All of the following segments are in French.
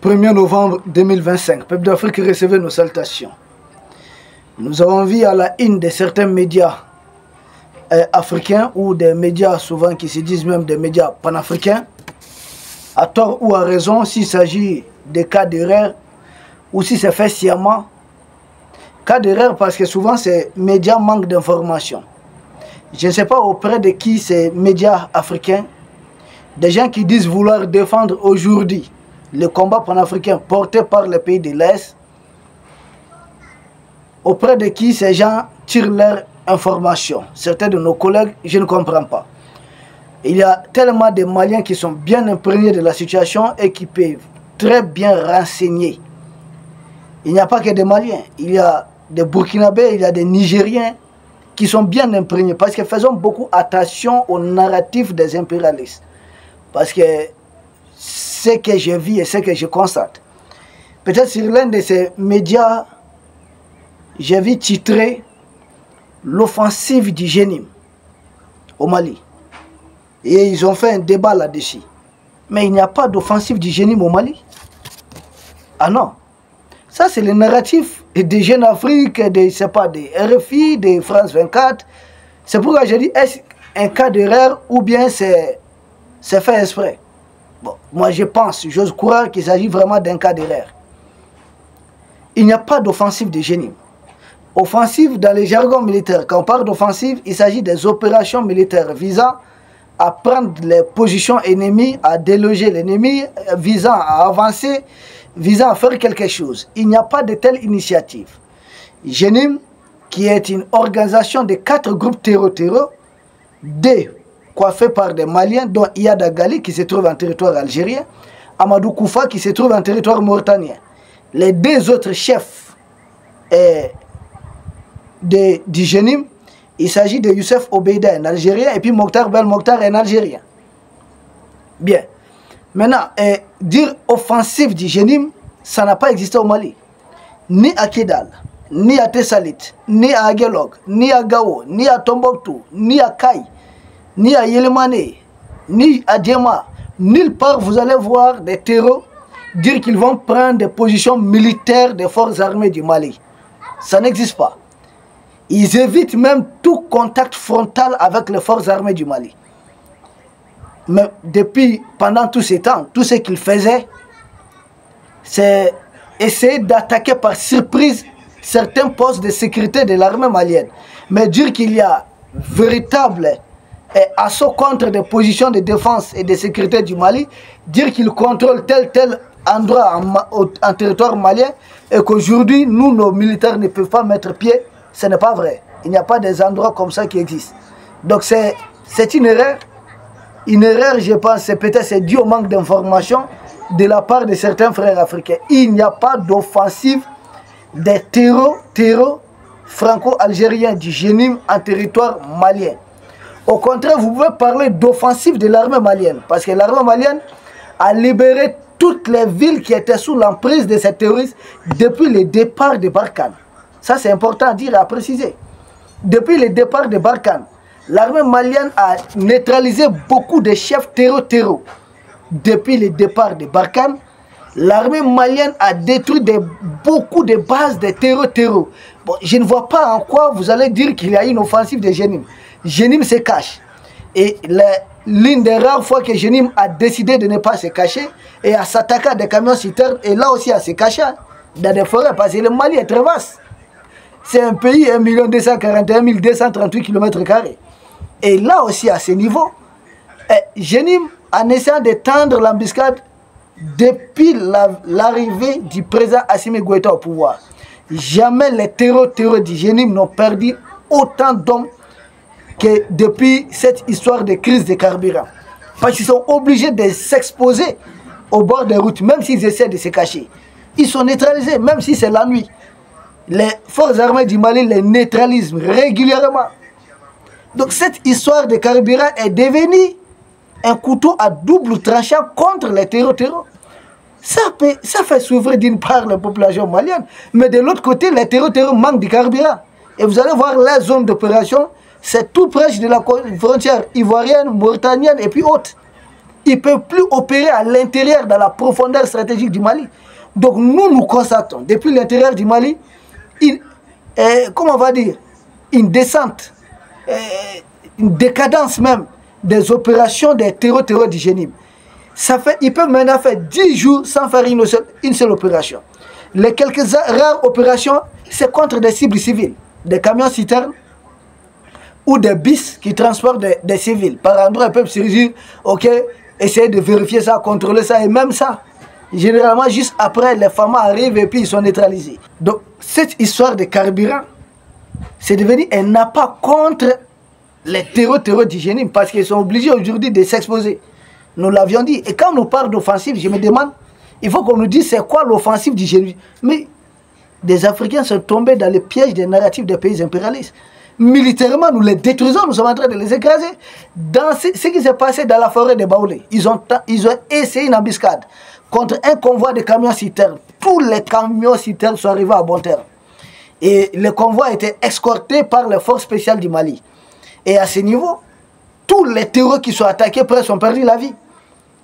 1er novembre 2025. Peuple d'Afrique, recevez nos salutations. Nous avons vu à la une de certains médias africains ou des médias souvent qui se disent même des médias panafricains, à tort ou à raison, s'il s'agit de cas d'erreur ou si c'est fait sciemment. Cas d'erreur parce que souvent ces médias manquent d'informations. Je ne sais pas auprès de qui ces médias africains, des gens qui disent vouloir défendre aujourd'hui le combat panafricain porté par les pays de l'Est, auprès de qui ces gens tirent leurs informations. Certains de nos collègues, je ne comprends pas. Il y a tellement de Maliens qui sont bien imprégnés de la situation et qui peuvent très bien renseigner. Il n'y a pas que des Maliens, il y a des Burkinabés, il y a des Nigériens qui sont bien imprégnés parce que faisons beaucoup attention au narratif des impérialistes. Parce que ce que je vis et ce que je constate. Peut-être sur l'un de ces médias, j'ai vu titrer l'offensive du Génim au Mali. Et ils ont fait un débat là-dessus. Mais il n'y a pas d'offensive du Génim au Mali. Ah non. Ça, c'est le narratif des Jeunes Afrique, des RFI, de France 24. C'est pourquoi je dis, est-ce un cas d'erreur ou bien c'est fait exprès? Bon, moi je pense, j'ose croire qu'il s'agit vraiment d'un cas d'erreur. Il n'y a pas d'offensive de Génim. Offensive dans les jargons militaires, quand on parle d'offensive, il s'agit des opérations militaires visant à prendre les positions ennemies, à déloger l'ennemi, visant à avancer, visant à faire quelque chose. Il n'y a pas de telle initiative. Génim, qui est une organisation de 4 groupes terror, coiffés par des Maliens, dont Iyad Gali qui se trouve en territoire algérien, Amadou Koufa qui se trouve en territoire mauritanien. Les 2 autres chefs du Génim, il s'agit de Youssef Obeida, un Algérien, et puis Mokhtar Bel Mokhtar, un Algérien. Bien. Maintenant, dire offensive du Génim, ça n'a pas existé au Mali. Ni à Kidal, ni à Tessalit, ni à Aguelog, ni à Gao, ni à Tombouctou, ni à Kaï, ni à Yelemane, ni à Djema. Nulle part vous allez voir des terreaux dire qu'ils vont prendre des positions militaires des forces armées du Mali. Ça n'existe pas. Ils évitent même tout contact frontal avec les forces armées du Mali. Mais pendant tous ces temps, tout ce qu'ils faisaient, c'est essayer d'attaquer par surprise certains postes de sécurité de l'armée malienne. Mais dire qu'il y a véritable assaut contre des positions de défense et de sécurité du Mali, dire qu'ils contrôlent tel endroit en territoire malien et qu'aujourd'hui, nous, nos militaires ne peuvent pas mettre pied, ce n'est pas vrai. Il n'y a pas des endroits comme ça qui existent. Donc c'est une erreur. Une erreur, je pense, c'est dû au manque d'informations de la part de certains frères africains. Il n'y a pas d'offensive des terreaux franco-algériens du Génim en territoire malien. Au contraire, vous pouvez parler d'offensive de l'armée malienne, parce que l'armée malienne a libéré toutes les villes qui étaient sous l'emprise de ces terroristes depuis le départ de Barkhane. Ça, c'est important à dire et à préciser. Depuis le départ de Barkhane, l'armée malienne a neutralisé beaucoup de chefs terreaux. Depuis le départ de Barkhane, l'armée malienne a détruit beaucoup de bases de terreaux. Bon, je ne vois pas en quoi vous allez dire qu'il y a une offensive de Génim. Génim se cache. Et l'une des rares fois que Génim a décidé de ne pas se cacher et à s'attaquer à des camions citernes, et là aussi à se cacher dans des forêts, parce que le Mali est très vaste. C'est un pays 1 241 238 km². Et là aussi, à ce niveau, Génim, en essayant de tendre l'embuscade depuis l'arrivée du président Assimi Goïta au pouvoir, jamais les terreaux du Génim n'ont perdu autant d'hommes que depuis cette histoire de crise de carburant. Parce qu'ils sont obligés de s'exposer au bord des routes, même s'ils essaient de se cacher. Ils sont neutralisés, même si c'est la nuit. Les forces armées du Mali les neutralisent régulièrement. Donc cette histoire de carburant est devenue un couteau à double tranchant contre les terreaux. Ça fait souffrir d'une part la population malienne, mais de l'autre côté, les terreaux manquent de carburant. Et vous allez voir la zone d'opération, c'est tout proche de la frontière ivoirienne, mauritanienne et puis autres. Ils ne peuvent plus opérer à l'intérieur, dans la profondeur stratégique du Mali. Donc nous constatons, depuis l'intérieur du Mali, comment on va dire, une descente, une décadence même des opérations des terreaux du Génim. Ils peuvent maintenant faire 10 jours sans faire une seule opération. Les quelques rares opérations, c'est contre des cibles civiles, des camions citernes ou des bis qui transportent des civils. Par endroit, ils peuvent se dire, ok, essayer de vérifier ça, contrôler ça, et même ça, généralement, juste après, les femmes arrivent et puis ils sont neutralisés. Donc, cette histoire de carburant, c'est devenu un appât contre les terreaux du Génim, parce qu'ils sont obligés aujourd'hui de s'exposer. Nous l'avions dit. Et quand on nous parle d'offensive, je me demande, il faut qu'on nous dise c'est quoi l'offensive du Génim. Mais des Africains sont tombés dans le piège des narratifs des pays impérialistes. Militairement, nous les détruisons, nous sommes en train de les écraser. Dans ce qui s'est passé dans la forêt de Baoulé, ils ont essayé une embuscade contre un convoi de camions citernes. Tous les camions citernes sont arrivés à bon terme. Et le convoi a été escorté par les forces spéciales du Mali. Et à ce niveau, tous les terreaux qui sont attaqués presque ont perdu la vie.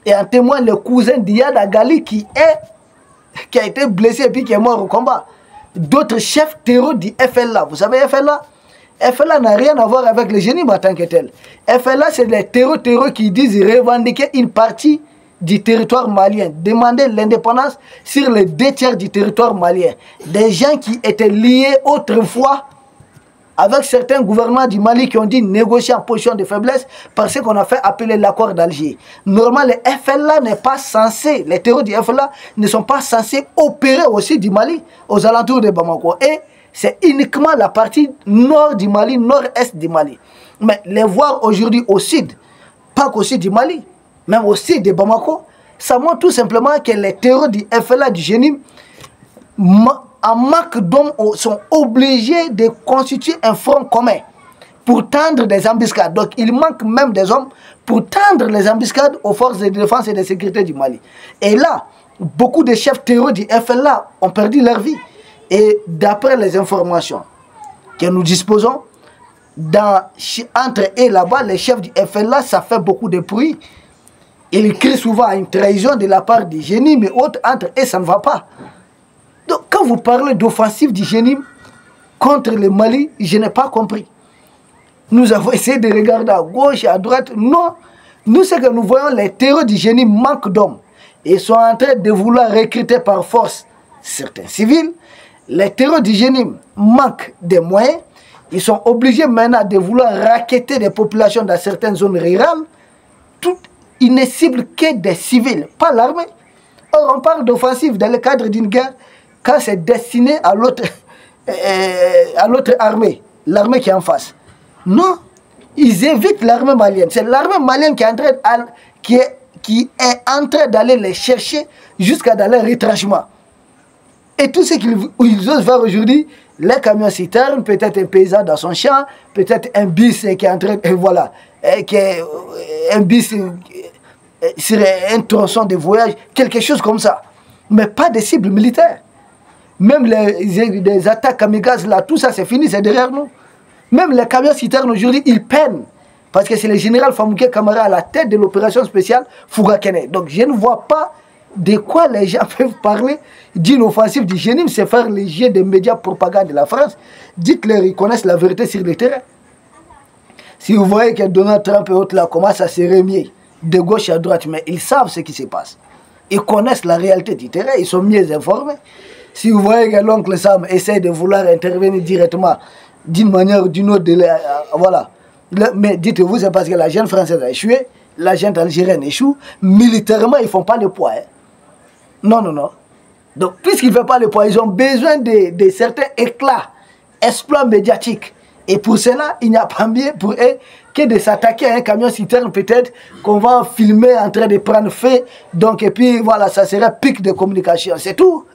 Et en témoigne le cousin d'Iyad Agali qui a été blessé et puis qui est mort au combat. D'autres chefs terreaux du FLA. Vous savez, FLA n'a rien à voir avec le Génim en tant que tel. FLA, c'est les terreaux qui disent revendiquer une partie du territoire malien, demander l'indépendance sur les 2 tiers du territoire malien. Des gens qui étaient liés autrefois avec certains gouvernements du Mali qui ont dit négocier en position de faiblesse parce qu'on a fait appeler l'accord d'Alger. Normalement, le FLA n'est pas censé, les terreaux du FLA ne sont pas censés opérer aussi du Mali, aux alentours de Bamako. Et c'est uniquement la partie nord du Mali, nord-est du Mali. Mais les voir aujourd'hui au sud, pas qu'au sud du Mali, même au sud de Bamako, ça montre tout simplement que les terreaux du FLA du Génim, en manque d'hommes, sont obligés de constituer un front commun pour tendre des embuscades. Donc il manque même des hommes pour tendre les embuscades aux forces de défense et de sécurité du Mali. Et là, beaucoup de chefs terreaux du FLA ont perdu leur vie. Et d'après les informations que nous disposons, entre eux et là-bas, les chefs du FLA, ça fait beaucoup de bruit. Ils crient souvent à une trahison de la part du Génim, mais autres, entre eux, ça ne va pas. Donc, quand vous parlez d'offensive du Génim contre le Mali, je n'ai pas compris. Nous avons essayé de regarder à gauche, à droite. Non, nous, ce que nous voyons, les terreaux du Génim manquent d'hommes. Ils sont en train de vouloir recruter par force certains civils. Les terreaux du Génim manquent de moyens. Ils sont obligés maintenant de vouloir racketter des populations dans certaines zones rurales. Ils ne ciblent que des civils, pas l'armée. Or, on parle d'offensive dans le cadre d'une guerre quand c'est destiné à l'autre armée, l'armée qui est en face. Non, ils évitent l'armée malienne. C'est l'armée malienne qui est en train d'aller les chercher jusqu'à dans leur retranchement. Et tout ce qu'ils osent faire aujourd'hui, les camions citernes, peut-être un paysan dans son champ, peut-être un bis qui est en train de, voilà, un bis sur un tronçon de voyage, quelque chose comme ça. Mais pas de cibles militaires. Même les attaques kamikazes, là, tout ça c'est fini, c'est derrière nous. Même les camions citernes aujourd'hui, ils peinent. Parce que c'est le général Famouké Kamara à la tête de l'opération spéciale Fougakene. Donc je ne vois pas de quoi les gens peuvent parler d'une offensive du Génim, c'est faire les jets des médias propagande de la France. Dites-leur, ils connaissent la vérité sur le terrain. Si vous voyez que Donald Trump et autres là commencent à se remuer de gauche à droite, mais ils savent ce qui se passe. Ils connaissent la réalité du terrain, ils sont mieux informés. Si vous voyez que l'oncle Sam essaie de vouloir intervenir directement d'une manière ou d'une autre, voilà. Mais dites-vous, c'est parce que la jeune française a échoué, la jeune algérienne échoue. Militairement, ils ne font pas le poids. Hein. Non, non, non. Donc, puisqu'ils ne font pas le poids, ils ont besoin de certains éclats, exploits médiatiques. Et pour cela, il n'y a pas mieux pour eux que de s'attaquer à un camion citerne, peut-être qu'on va filmer en train de prendre feu. Donc, et puis voilà, ça serait pic de communication. C'est tout.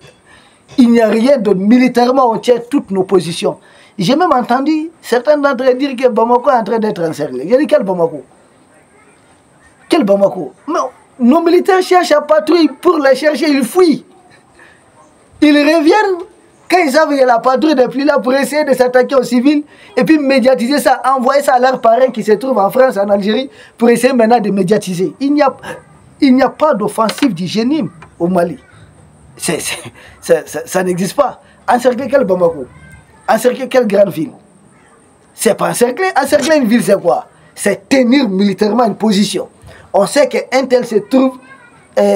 Il n'y a rien d'autre. Militairement, on tient toutes nos positions. J'ai même entendu certains d'entre eux dire que Bamako est en train d'être encerclé. J'ai dit, quel Bamako? Quel Bamako? Mais nos militaires cherchent à patrouiller. Pour les chercher, ils fuient. Ils reviennent quand ils savent que la patrouille n'est plus là pour essayer de s'attaquer aux civils et puis médiatiser ça, envoyer ça à leurs parents qui se trouvent en France, en Algérie, pour essayer maintenant de médiatiser. Il n'y a... Il n'y a pas d'offensive du génie au Mali. Ça n'existe pas. Encercler quel Bamako? Encercler quelle grande ville? C'est pas encercler. Encercler une ville, c'est quoi? C'est tenir militairement une position. On sait qu'un tel se trouve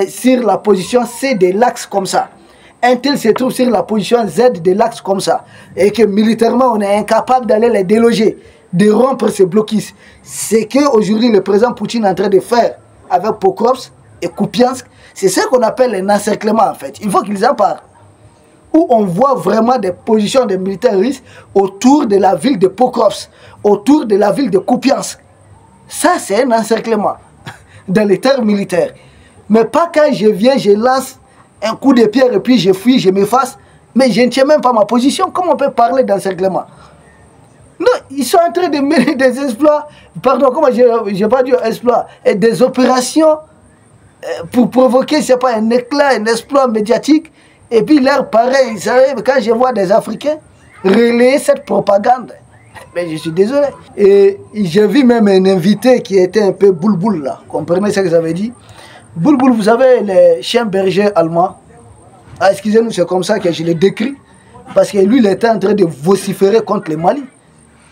sur la position C de l'axe comme ça. Un tel se trouve sur la position Z de l'axe comme ça. Et que militairement, on est incapable d'aller les déloger, de rompre ces blocus. C'est qu'aujourd'hui, le président Poutine est en train de faire avec Pokrovsk et Kupiansk. C'est ce qu'on appelle un encerclement, en fait. Il faut qu'ils en parlent. Où on voit vraiment des positions de militaires russes autour de la ville de Pokrovsk, autour de la ville de Kupiansk. Ça, c'est un encerclement dans les terres militaires. Mais pas quand je viens, je lance un coup de pierre et puis je fuis, je m'efface. Mais je ne tiens même pas ma position. Comment on peut parler d'encerclement? Non, ils sont en train de mener des exploits. Pardon, comment j'ai pas dit exploits? Et des opérations pour provoquer, c'est pas un éclat, un exploit médiatique. Et puis l'air pareil, vous savez, quand je vois des Africains relayer cette propagande, mais je suis désolé. Et j'ai vu même un invité qui était un peu boule-boule là. Comprenez ce que ça veut dire? Boule-boule, vous savez, les chiens bergers allemands. Ah, excusez-nous, c'est comme ça que je le décris. Parce que lui, il était en train de vociférer contre le Mali.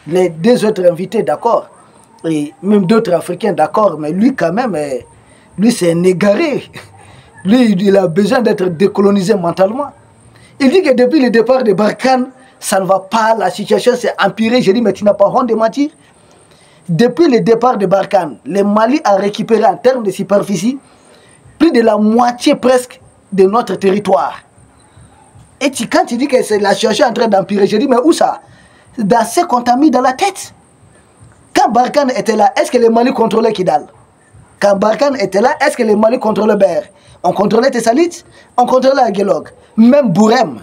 Les deux autres invités, d'accord. Et même d'autres Africains, d'accord. Mais lui, quand même, lui, c'est un égaré. Lui, il a besoin d'être décolonisé mentalement. Il dit que depuis le départ de Barkhane, ça ne va pas, la situation s'est empirée. J'ai dit, mais tu n'as pas honte de mentir. Depuis le départ de Barkhane, le Mali a récupéré en termes de superficie plus de la moitié presque de notre territoire. Et quand tu dis que c'est la situation en train d'empirer, je dis, mais où ça? Dans ce qu'on t'a mis dans la tête. Quand Barkhane était là, est-ce que le Mali contrôlait Kidal? Quand Barkhane était là, est-ce que le Mali contrôlait Ber? On contrôlait Tessalit, on contrôlait Aguelog, même Bourem.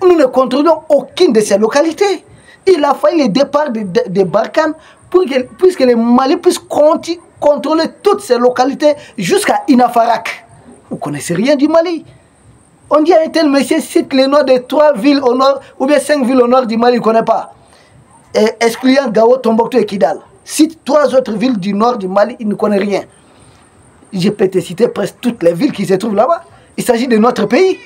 Nous ne contrôlons aucune de ces localités. Il a fallu le départ de Barkhane pour que le Mali puisse contrôler toutes ces localités jusqu'à Inafarak. Vous ne connaissez rien du Mali. On dit à un tel monsieur cite les noms de 3 villes au nord, ou bien 5 villes au nord du Mali, il ne connaît pas. Excluant Gao, Tombouctou et Kidal. Cite 3 autres villes du nord du Mali, il ne connaît rien. Je peux te citer presque toutes les villes qui se trouvent là-bas. Il s'agit de notre pays.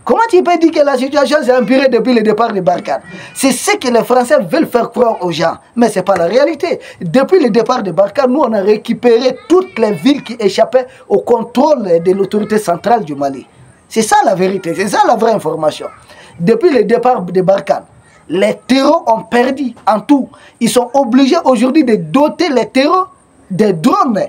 Comment tu peux dire que la situation s'est empirée depuis le départ de Barkhane? C'est ce que les Français veulent faire croire aux gens. Mais ce n'est pas la réalité. Depuis le départ de Barkhane, nous, on a récupéré toutes les villes qui échappaient au contrôle de l'autorité centrale du Mali. C'est ça la vérité, c'est ça la vraie information. Depuis le départ de Barkhane, les terreaux ont perdu en tout. Ils sont obligés aujourd'hui de doter les terreaux des drones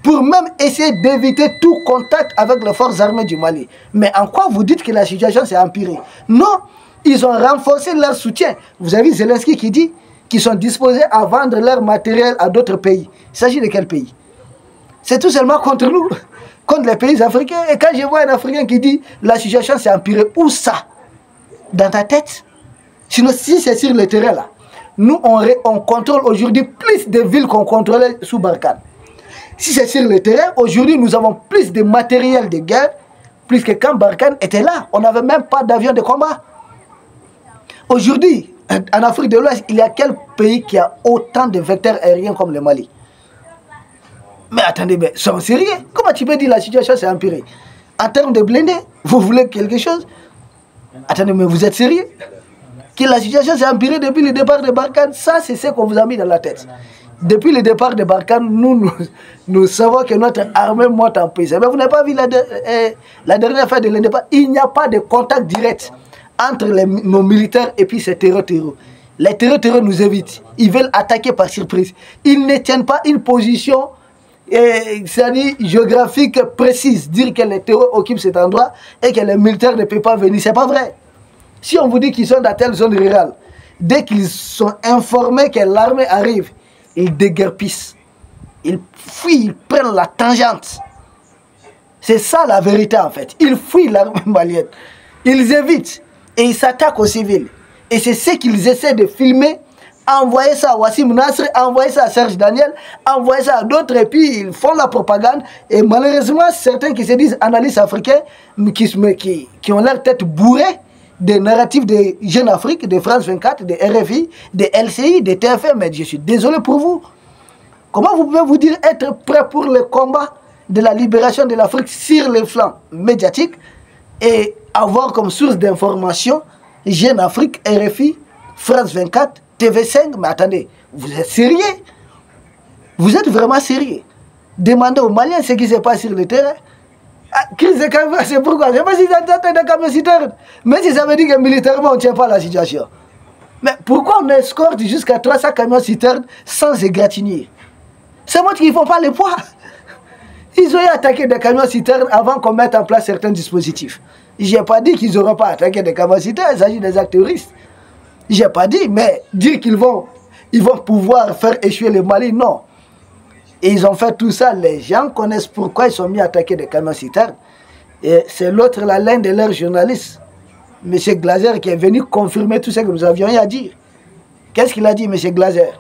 pour même essayer d'éviter tout contact avec les forces armées du Mali. Mais en quoi vous dites que la situation s'est empirée? Non, ils ont renforcé leur soutien. Vous avez Zelensky qui dit qu'ils sont disposés à vendre leur matériel à d'autres pays. Il s'agit de quel pays? C'est tout seulement contre nous, contre les pays africains. Et quand je vois un Africain qui dit la situation s'est empirée, où ça? Dans ta tête? Sinon, si c'est sur le terrain là, nous on contrôle aujourd'hui plus de villes qu'on contrôlait sous Barkhane. Si c'est sur le terrain, aujourd'hui nous avons plus de matériel de guerre, plus que quand Barkhane était là. On n'avait même pas d'avion de combat. Aujourd'hui, en Afrique de l'Ouest, il y a quel pays qui a autant de vecteurs aériens comme le Mali? Mais attendez, mais soyons sérieux. Comment tu peux dire la situation s'est empirée? En termes de blindés, vous voulez quelque chose? Attendez, mais vous êtes sérieux? Que la situation s'est empirée depuis le départ de Barkhane, ça c'est ce qu'on vous a mis dans la tête. Depuis le départ de Barkhane, nous savons que notre armée monte en puissance. Mais vous n'avez pas vu la dernière fois de l'indépendance. Il n'y a pas de contact direct entre nos militaires et puis ces terreaux. Les terreaux nous évitent. Ils veulent attaquer par surprise. Ils ne tiennent pas une position c'est-à-dire géographique précise. Dire que les terreaux occupent cet endroit et que les militaires ne peuvent pas venir. Ce n'est pas vrai. Si on vous dit qu'ils sont dans telle zone rurale, dès qu'ils sont informés que l'armée arrive, ils déguerpissent. Ils fuient, ils prennent la tangente. C'est ça la vérité en fait. Ils fuient l'armée malienne. Ils évitent et ils s'attaquent aux civils. Et c'est ce qu'ils essaient de filmer, envoyer ça à Wassim Nasr, envoyer ça à Serge Daniel, envoyer ça à d'autres et puis ils font la propagande. Et malheureusement, certains qui se disent analystes africains, qui ont leur tête bourrée des narratifs de Jeune Afrique, de France 24, de RFI, de LCI, de TFM. Mais je suis désolé pour vous. Comment vous pouvez vous dire être prêt pour le combat de la libération de l'Afrique sur les flancs médiatiques et avoir comme source d'information Jeune Afrique, RFI, France 24, TV5. Mais attendez, vous êtes sérieux? Vous êtes vraiment sérieux? Demandez aux Maliens ce qui se passe sur le terrain. Crise de camion, c'est pourquoi? Je ne sais pas si ça date de camions citernes. Mais si ça veut dire que militairement on ne tient pas la situation. Mais pourquoi on escorte jusqu'à 300 camions citernes sans égratigner? C'est moi qui ne font pas le poids. Ils ont attaqué des camions citernes avant qu'on mette en place certains dispositifs. Je n'ai pas dit qu'ils n'auront pas attaqué des camions citernes, il s'agit des actes terroristes. Je n'ai pas dit, mais dire qu'ils vont pouvoir faire échouer le Mali, non. Et ils ont fait tout ça, les gens connaissent pourquoi ils sont mis à attaquer des camions citernes. Et c'est l'autre, l'un de leurs journalistes, M. Glaser, qui est venu confirmer tout ce que nous avions à dire. Qu'est-ce qu'il a dit, M. Glaser?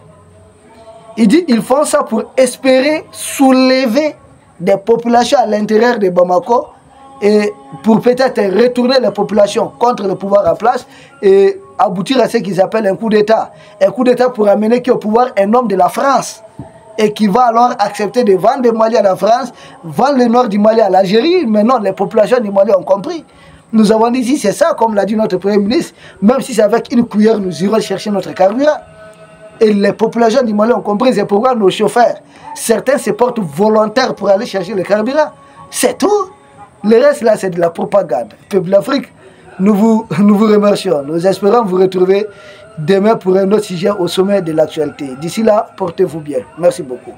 Il dit qu'ils font ça pour espérer soulever des populations à l'intérieur de Bamako et pour peut-être retourner les populations contre le pouvoir en place et aboutir à ce qu'ils appellent un coup d'État. Un coup d'État pour amener qui au pouvoir un homme de la France et qui va alors accepter de vendre le Mali à la France, vendre le nord du Mali à l'Algérie. Mais non, les populations du Mali ont compris. Nous avons dit ici, c'est ça, comme l'a dit notre Premier ministre, même si c'est avec une cuillère, nous irons chercher notre carburant. Et les populations du Mali ont compris, c'est pourquoi nos chauffeurs, certains se portent volontaires pour aller chercher le carburant. C'est tout. Le reste là, c'est de la propagande. Peuple d'Afrique, nous vous remercions. Nous espérons vous retrouver demain pour un autre sujet au sommet de l'actualité. D'ici là, portez-vous bien. Merci beaucoup.